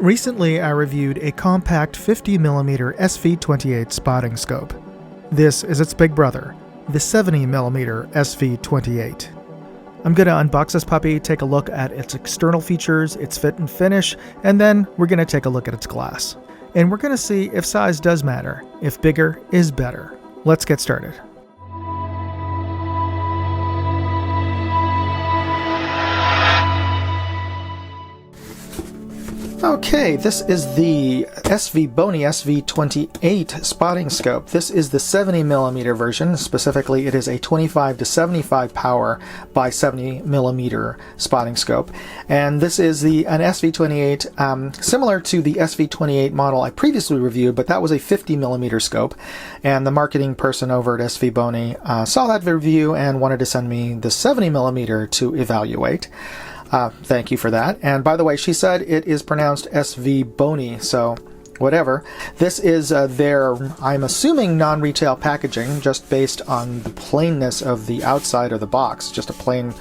Recently, I reviewed a compact 50mm SV28 spotting scope. This is its big brother, the 70mm SV28. I'm going to unbox this puppy, take a look at its external features, its fit and finish, and then we're going to take a look at its glass. And we're going to see if size does matter, if bigger is better. Let's get started. Okay, this is the SVBony SV28 spotting scope. This is the 70mm version. Specifically, it is a 25 to 75 power by 70mm spotting scope. And this is an SV28 similar to the SV28 model I previously reviewed, but that was a 50mm scope. And the marketing person over at SVBony saw that review and wanted to send me the 70mm to evaluate. Thank you for that. And by the way, she said it is pronounced SVBony, so whatever. This is their, I'm assuming, non-retail packaging, just based on the plainness of the outside of the box, just a plain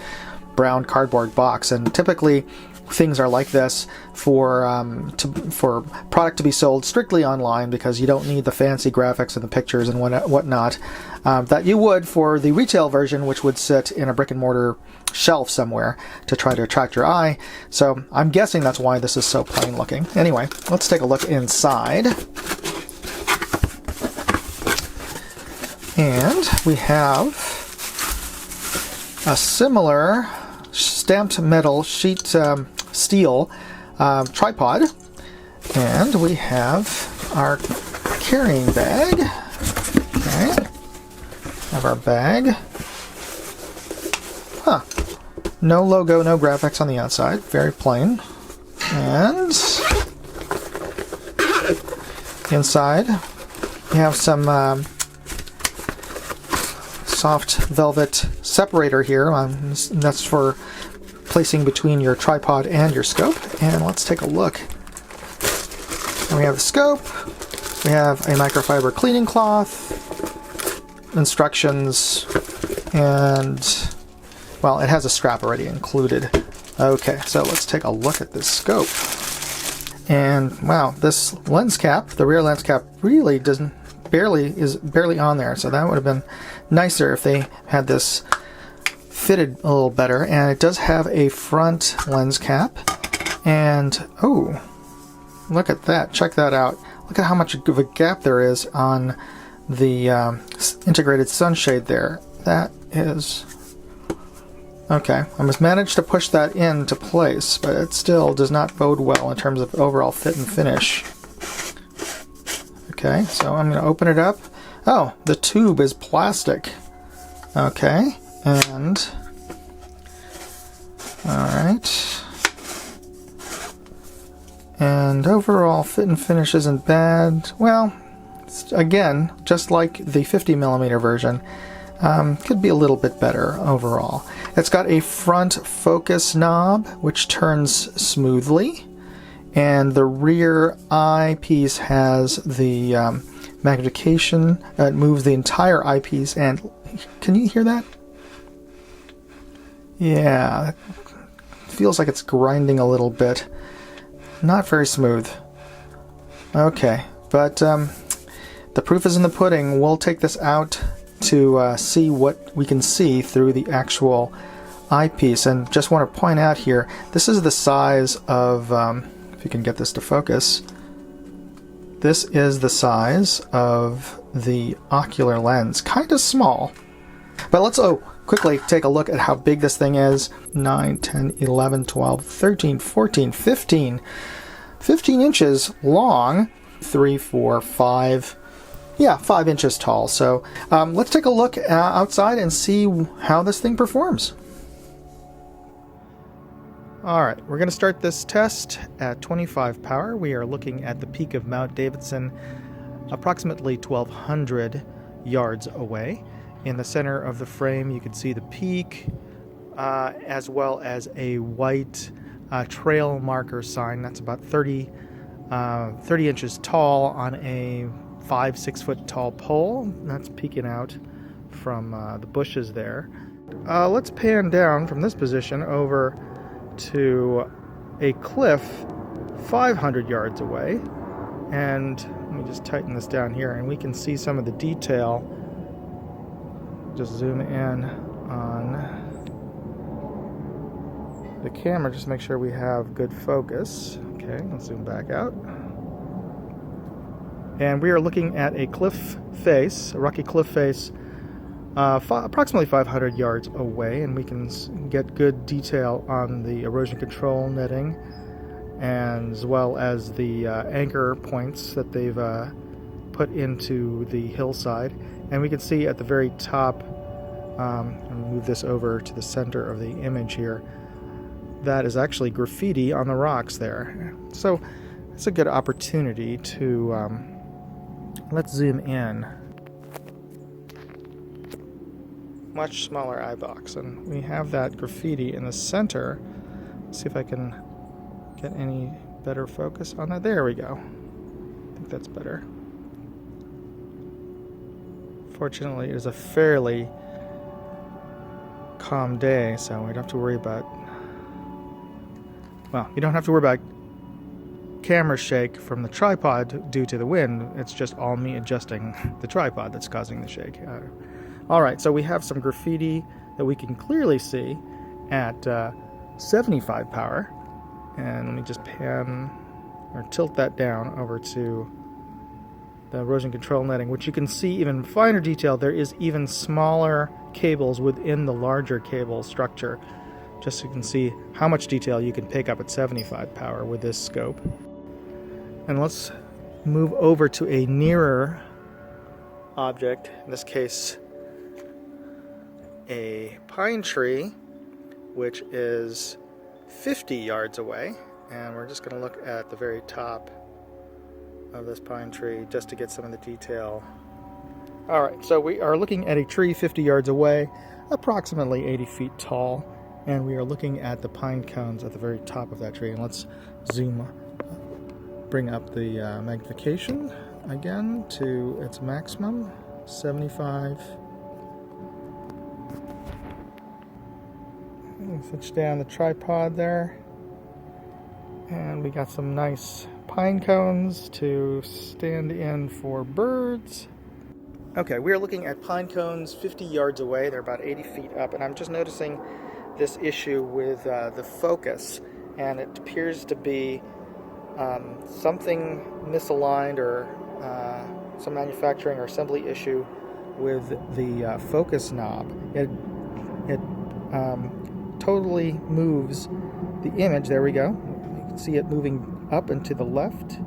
brown cardboard box. And typically, things are like this for product to be sold strictly online, because you don't need the fancy graphics and the pictures and whatnot that you would for the retail version, which would sit in a brick and mortar shelf somewhere to try to attract your eye. So I'm guessing that's why this is so plain looking. Anyway, let's take a look inside. And we have a similar stamped metal sheet steel tripod, and we have our carrying bag. Okay, have our bag. No logo, no graphics on the outside, very plain. And inside we have some soft velvet separator here. That's for placing between your tripod and your scope. And let's take a look. And we have the scope, we have a microfiber cleaning cloth, instructions, and, well, it has a strap already included. Okay, so let's take a look at this scope. And wow, this lens cap, the rear lens cap, really is barely on there, so that would have been nicer if they had this fitted a little better. And it does have a front lens cap, and oh, look at that, check that out. Look at how much of a gap there is on the integrated sunshade there. That is okay. I must manage to push that into place, but it still does not bode well in terms of overall fit and finish. Okay, so I'm going to open it up. Oh, the tube is plastic. Okay, and alright. And overall fit and finish isn't bad. Well, again, just like the 50mm version, could be a little bit better overall. It's got a front focus knob, which turns smoothly, and the rear eyepiece has the magnification. It moves the entire eyepiece, and can you hear that? Yeah, it feels like it's grinding a little bit. Not very smooth. Okay, but the proof is in the pudding. We'll take this out to see what we can see through the actual eyepiece. And just want to point out here, this is the size of, if you can get this to focus, this is the size of the ocular lens. Kind of small. But let's quickly take a look at how big this thing is. 9, 10, 11, 12, 13, 14, 15. 15 inches long. 3, 4, 5. Yeah, 5 inches tall. So let's take a look outside and see how this thing performs. Alright, we're going to start this test at 25 power. We are looking at the peak of Mount Davidson, approximately 1,200 yards away. In the center of the frame, you can see the peak, as well as a white trail marker sign that's about 30 inches tall on a 5-6 foot tall pole. That's peeking out from the bushes there. Let's pan down from this position over to a cliff 500 yards away. And let me just tighten this down here, and we can see some of the detail. Just zoom in on the camera, just make sure we have good focus. Okay, let's zoom back out. And we are looking at a cliff face, a rocky cliff face, approximately 500 yards away, and we can get good detail on the erosion control netting, and as well as the anchor points that they've put into the hillside. And we can see at the very top, I'll move this over to the center of the image here, that is actually graffiti on the rocks there. So it's a good opportunity to, let's zoom in. Much smaller eye box, and we have that graffiti in the center. Let's see if I can get any better focus on that. There we go. I think that's better. Fortunately, it is a fairly calm day, so we don't have to worry about, well, you don't have to worry about camera shake from the tripod due to the wind. It's just all me adjusting the tripod that's causing the shake. Alright, so we have some graffiti that we can clearly see at 75 power. And let me just pan or tilt that down over to the erosion control netting, which you can see even finer detail. There is even smaller cables within the larger cable structure, just so you can see how much detail you can pick up at 75 power with this scope. And let's move over to a nearer object, in this case a pine tree, which is 50 yards away, and we're just going to look at the very top of this pine tree just to get some of the detail. Alright, so we are looking at a tree 50 yards away, approximately 80 feet tall, and we are looking at the pine cones at the very top of that tree. And let's bring up the magnification again to its maximum, 75. Switch down the tripod there, and we got some nice pine cones to stand in for birds. Okay, we are looking at pine cones 50 yards away. They're about 80 feet up, and I'm just noticing this issue with the focus, and it appears to be something misaligned, or some manufacturing or assembly issue with the focus knob. It totally moves the image. There we go. You can see it moving up and to the left.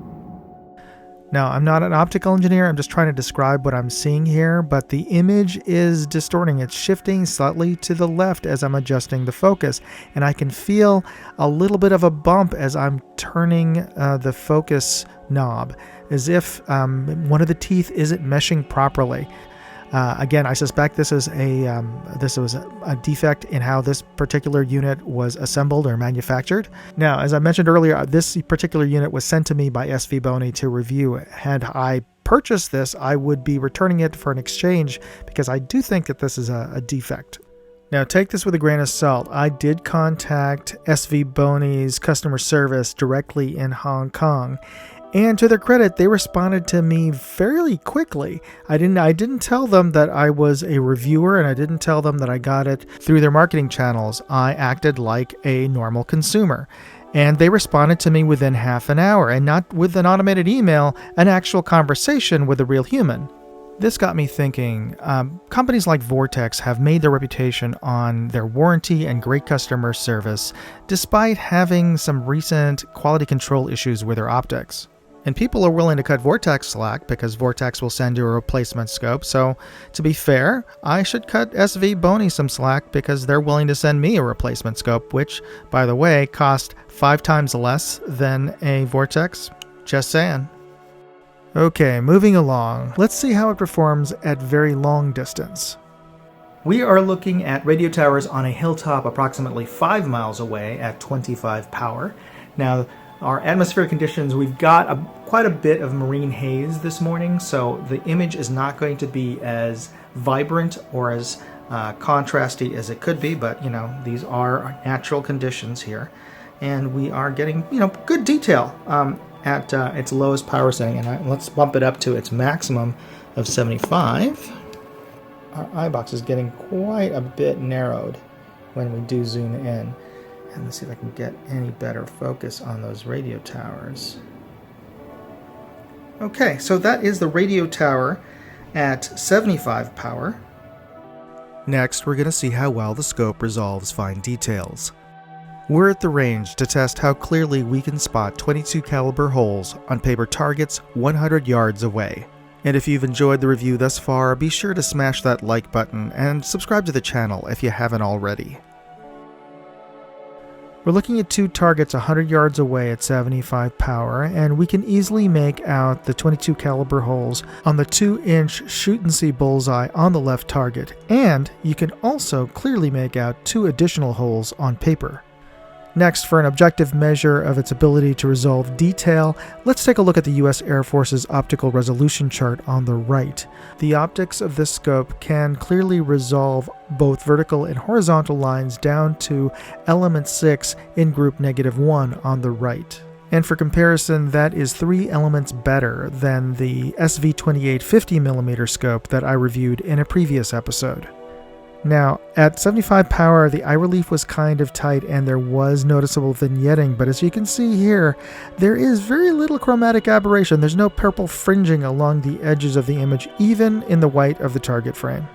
Now, I'm not an optical engineer. I'm just trying to describe what I'm seeing here, but the image is distorting. It's shifting slightly to the left as I'm adjusting the focus, and I can feel a little bit of a bump as I'm turning the focus knob, as if one of the teeth isn't meshing properly. Again, I suspect this was a defect in how this particular unit was assembled or manufactured. Now, as I mentioned earlier, this particular unit was sent to me by SVBony to review. Had I purchased this, I would be returning it for an exchange, because I do think that this is a defect. Now, take this with a grain of salt. I did contact SVBony's customer service directly in Hong Kong, and to their credit, they responded to me fairly quickly. I didn't tell them that I was a reviewer, and I didn't tell them that I got it through their marketing channels. I acted like a normal consumer. And they responded to me within half an hour, and not with an automated email, an actual conversation with a real human. This got me thinking, companies like Vortex have made their reputation on their warranty and great customer service, despite having some recent quality control issues with their optics. And people are willing to cut Vortex slack because Vortex will send you a replacement scope. So, to be fair, I should cut SVBony some slack because they're willing to send me a replacement scope, which, by the way, cost 5 times less than a Vortex. Just saying. Okay, moving along. Let's see how it performs at very long distance. We are looking at radio towers on a hilltop approximately 5 miles away at 25 power. Now, our atmospheric conditions, we've got quite a bit of marine haze this morning, so the image is not going to be as vibrant or as contrasty as it could be, but you know, these are natural conditions here. and we are getting, good detail at its lowest power setting. And let's bump it up to its maximum of 75. Our eye box is getting quite a bit narrowed when we do zoom in. And let's see if I can get any better focus on those radio towers. Okay, so that is the radio tower at 75 power. Next, we're going to see how well the scope resolves fine details. We're at the range to test how clearly we can spot .22 caliber holes on paper targets 100 yards away. And if you've enjoyed the review thus far, be sure to smash that like button and subscribe to the channel if you haven't already. We're looking at two targets 100 yards away at 75 power, and we can easily make out the .22 caliber holes on the 2-inch shoot-and-see bullseye on the left target, and you can also clearly make out two additional holes on paper. Next, for an objective measure of its ability to resolve detail, let's take a look at the U.S. Air Force's optical resolution chart on the right. The optics of this scope can clearly resolve both vertical and horizontal lines down to element 6 in group -1 on the right. And for comparison, that is 3 elements better than the SV28 50mm scope that I reviewed in a previous episode. Now, at 75 power, the eye relief was kind of tight and there was noticeable vignetting, but as you can see here, there is very little chromatic aberration. There's no purple fringing along the edges of the image, even in the white of the target frame.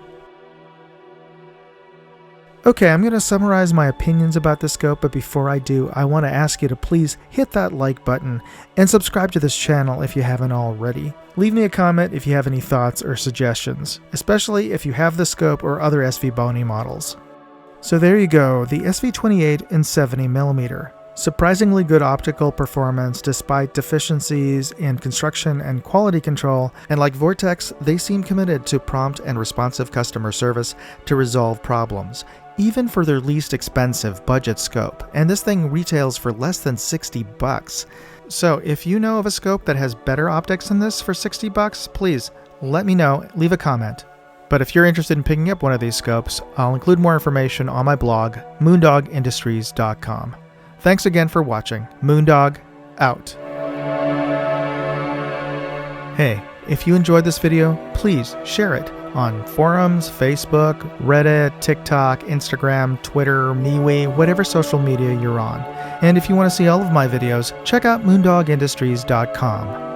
Okay, I'm going to summarize my opinions about this scope, but before I do, I want to ask you to please hit that like button and subscribe to this channel if you haven't already. Leave me a comment if you have any thoughts or suggestions, especially if you have the scope or other SVBony models. So there you go, the SV28 in 70mm. Surprisingly good optical performance despite deficiencies in construction and quality control, and like Vortex, they seem committed to prompt and responsive customer service to resolve problems, even for their least expensive budget scope, and this thing retails for less than 60 bucks. So if you know of a scope that has better optics than this for 60 bucks, please let me know, leave a comment. But if you're interested in picking up one of these scopes, I'll include more information on my blog, moondogindustries.com. Thanks again for watching. Moondog, out. Hey, if you enjoyed this video, please share it on forums, Facebook, Reddit, TikTok, Instagram, Twitter, MeWe, whatever social media you're on. And if you want to see all of my videos, check out moondogindustries.com.